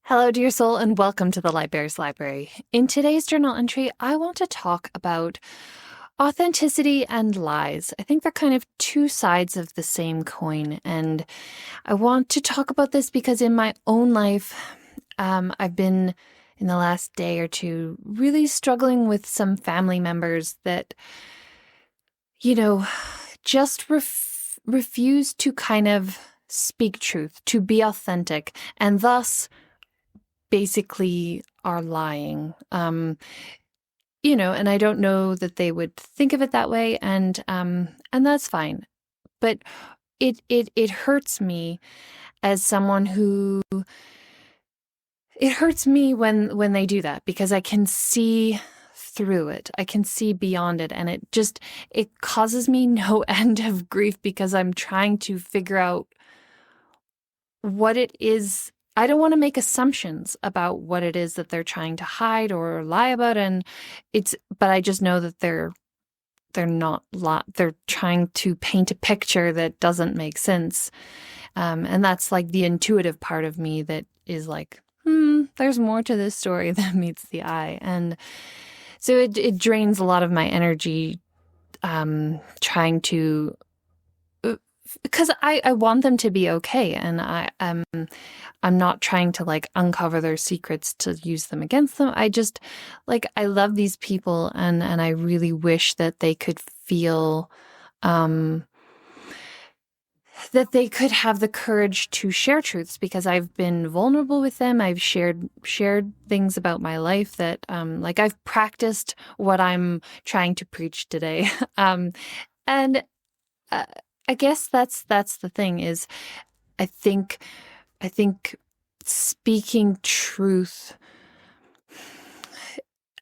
Hello, dear soul, and welcome to the Lightbearers Library. In today's journal entry, I want to talk about authenticity and lies. I think they're kind of two sides of the same coin, and I want to talk about this because in my own life, I've been, in the last day or two, really struggling with some family members that, just refuse to kind of speak truth, to be authentic, and thus basically are lying. And I don't know that they would think of it that way, and that's fine. But it hurts me as someone who it hurts me when they do that, because I can see through it. I can see beyond it, and it causes me no end of grief because I'm trying to figure out what it is. I don't want to make assumptions about what it is that they're trying to hide or lie about, but I just know that they're trying to paint a picture that doesn't make sense. And that's like the intuitive part of me that is like, there's more to this story than meets the eye. And so it drains a lot of my energy, trying to, because I want them to be okay, and I'm not trying to like uncover their secrets to use them against them. I love these people, and I really wish that they could feel that they could have the courage to share truths, because I've been vulnerable with them. I've shared things about my life that I've practiced what I'm trying to preach today. And I guess that's the thing is, I think speaking truth,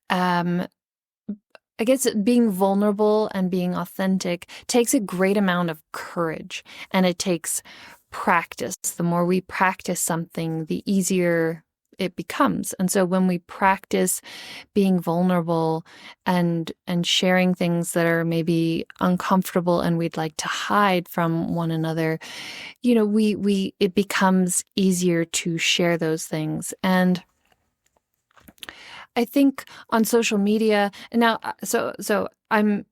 I guess being vulnerable and being authentic takes a great amount of courage, and it takes practice. The more we practice something, the easier it becomes. And so when we practice being vulnerable and sharing things that are maybe uncomfortable and we'd like to hide from one another, it becomes easier to share those things. And I think on social media now, so I'm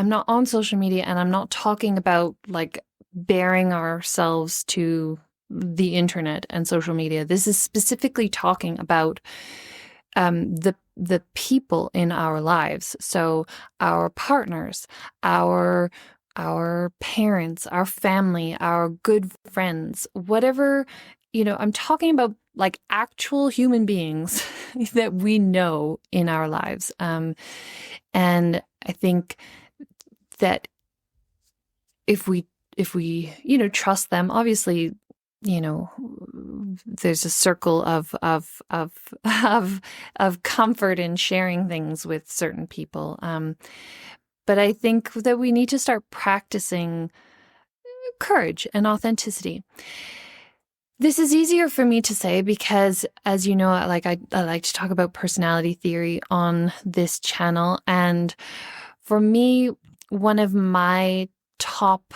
not on social media, and I'm not talking about like bearing ourselves to the internet and social media. This is specifically talking about the people in our lives. So our partners, our parents, our family, our good friends, whatever, I'm talking about like actual human beings that we know in our lives. And I think that if we trust them, obviously, there's a circle of comfort in sharing things with certain people. But I think that we need to start practicing courage and authenticity. This is easier for me to say because, as you know, I like to talk about personality theory on this channel. And for me, one of my top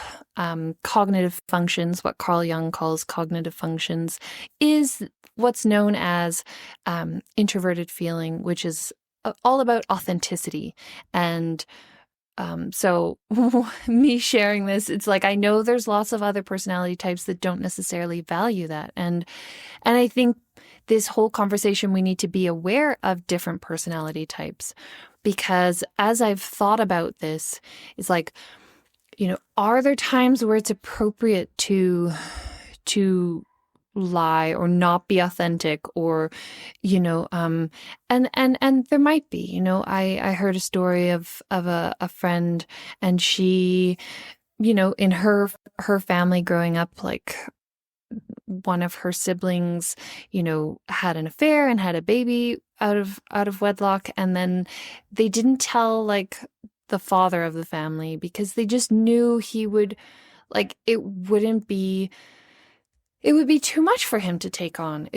cognitive functions, what Carl Jung calls cognitive functions, is what's known as introverted feeling, which is all about authenticity. And so me sharing this, it's like, I know there's lots of other personality types that don't necessarily value that. And I think this whole conversation, we need to be aware of different personality types, because as I've thought about this, it's like, are there times where it's appropriate to lie or not be authentic, or and there might be, I heard a story of a friend, and she, in her family growing up, like one of her siblings, had an affair and had a baby out of wedlock, and then they didn't tell like the father of the family because they just knew he would, like, it would be too much for him to take on.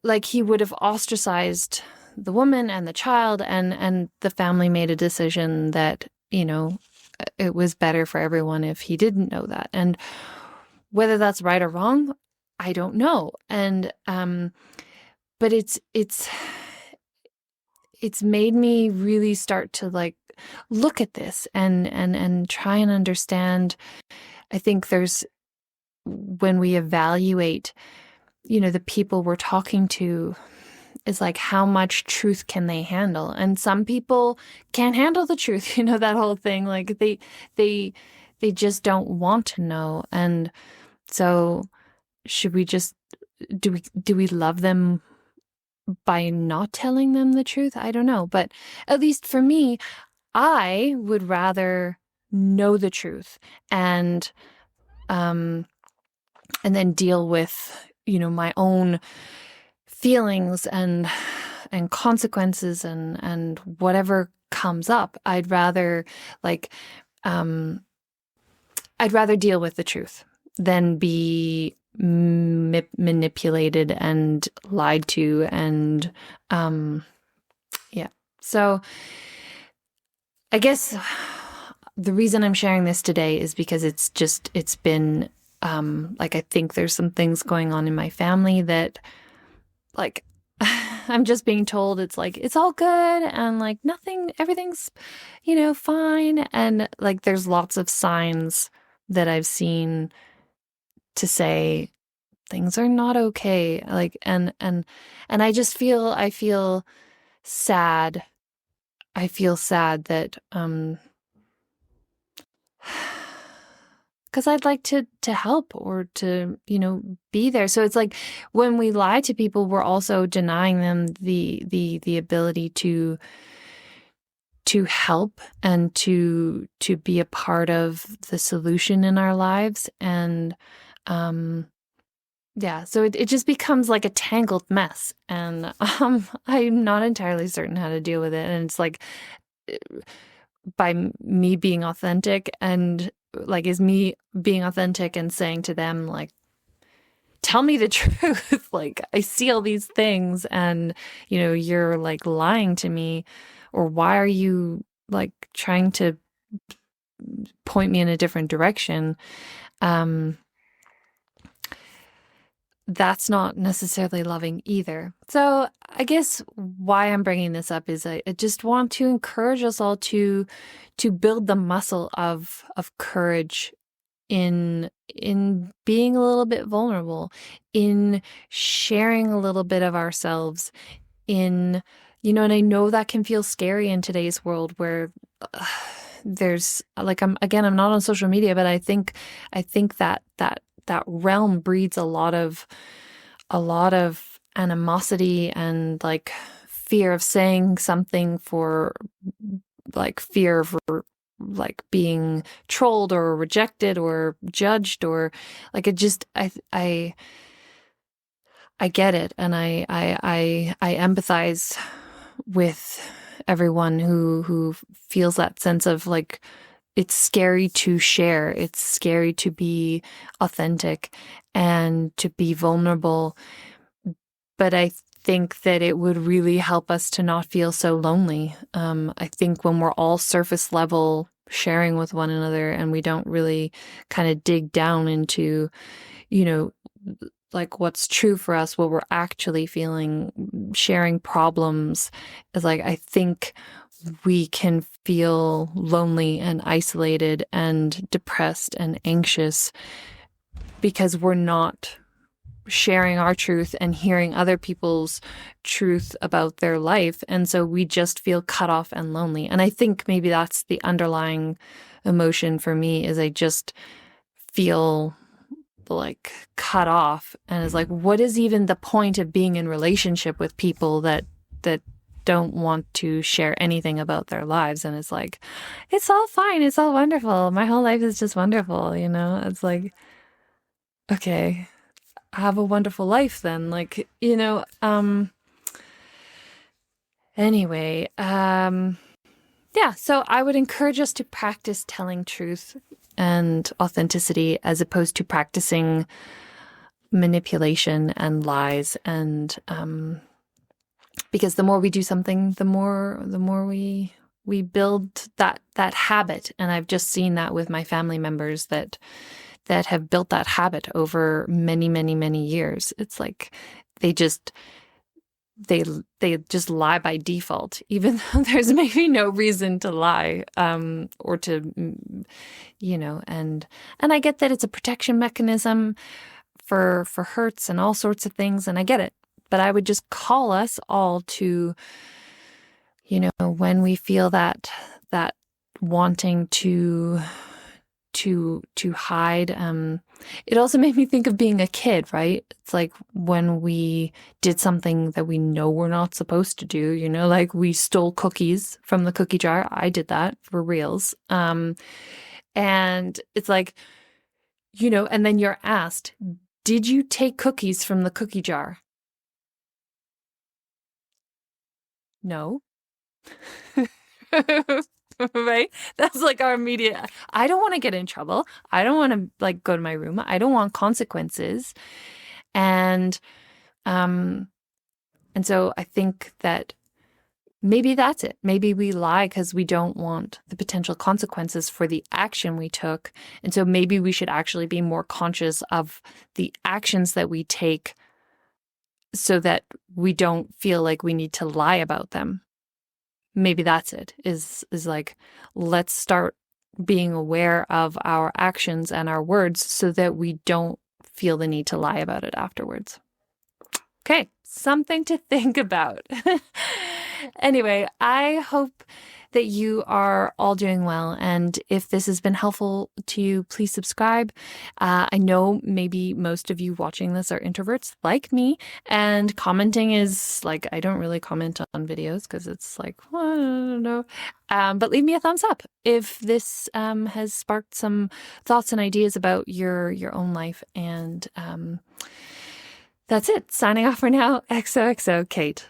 Like, he would have ostracized the woman and the child, and the family made a decision that, it was better for everyone if he didn't know that. And whether that's right or wrong, I don't know. And but it's made me really start to like look at this and try and understand. I think there's, when we evaluate, the people we're talking to, is like, how much truth can they handle? And some people can't handle the truth, that whole thing. Like they just don't want to know. And so should we just, do we love them by not telling them the truth? I don't know. But at least for me, I would rather know the truth and then deal with, my own feelings and consequences and whatever comes up. I'd rather deal with the truth than be manipulated and lied to. And yeah. So I guess the reason I'm sharing this today is because it's been I think there's some things going on in my family that, like, I'm just being told it's like, it's all good and like everything's, fine. And like, there's lots of signs that I've seen to say things are not okay. Like, and I feel sad. I feel sad that, because I'd like to help or to, be there. So it's like, when we lie to people, we're also denying them the ability to help and to be a part of the solution in our lives. And yeah, so it just becomes like a tangled mess. And I'm not entirely certain how to deal with it. And it's like, by me being authentic, and like, is me being authentic and saying to them, like, tell me the truth. Like, I see all these things and, you're like lying to me, or why are you like trying to point me in a different direction? That's not necessarily loving either. So I guess why I'm bringing this up is I just want to encourage us all to build the muscle of courage in being a little bit vulnerable, in sharing a little bit of ourselves, and I know that can feel scary in today's world where there's like, I'm not on social media, but I think that realm breeds a lot of animosity and like fear of saying something, for like fear of like being trolled or rejected or judged, or like, it just, I get it. And I empathize with everyone who feels that sense of like, it's scary to share. It's scary to be authentic and to be vulnerable. But I think that it would really help us to not feel so lonely. I think when we're all surface level sharing with one another and we don't really kind of dig down into, like what's true for us, what we're actually feeling, sharing problems, is like, I think we can feel lonely and isolated and depressed and anxious because we're not sharing our truth and hearing other people's truth about their life. And so we just feel cut off and lonely. And I think maybe that's the underlying emotion for me, is I just feel like cut off, and it's like, what is even the point of being in relationship with people that don't want to share anything about their lives? And it's like, it's all fine, it's all wonderful, my whole life is just wonderful, it's like, okay, have a wonderful life then, like, anyway, yeah, so I would encourage us to practice telling truth and authenticity as opposed to practicing manipulation and lies. And because the more we do something, the more we build that habit. And I've just seen that with my family members that have built that habit over many, many, many years. It's like they just they just lie by default, even though there's maybe no reason to lie, or to, and I get that it's a protection mechanism for hurts and all sorts of things, and I get it. But I would just call us all to, when we feel that wanting to hide. It also made me think of being a kid, right? It's like when we did something that we know we're not supposed to do, like we stole cookies from the cookie jar. I did that for reals. And it's like, and then you're asked, did you take cookies from the cookie jar? No. Right? That's like our immediate, I don't want to get in trouble. I don't want to like go to my room. I don't want consequences. And so I think that maybe that's it. Maybe we lie because we don't want the potential consequences for the action we took. And so maybe we should actually be more conscious of the actions that we take so that we don't feel like we need to lie about them. Maybe that's it, is like, let's start being aware of our actions and our words so that we don't feel the need to lie about it afterwards. Okay, something to think about. Anyway, I hope that you are all doing well. And if this has been helpful to you, please subscribe. I know maybe most of you watching this are introverts like me, and commenting is like, I don't really comment on videos because it's like, well, I don't know. But leave me a thumbs up if this has sparked some thoughts and ideas about your own life. And that's it. Signing off for now. XOXO, Kate.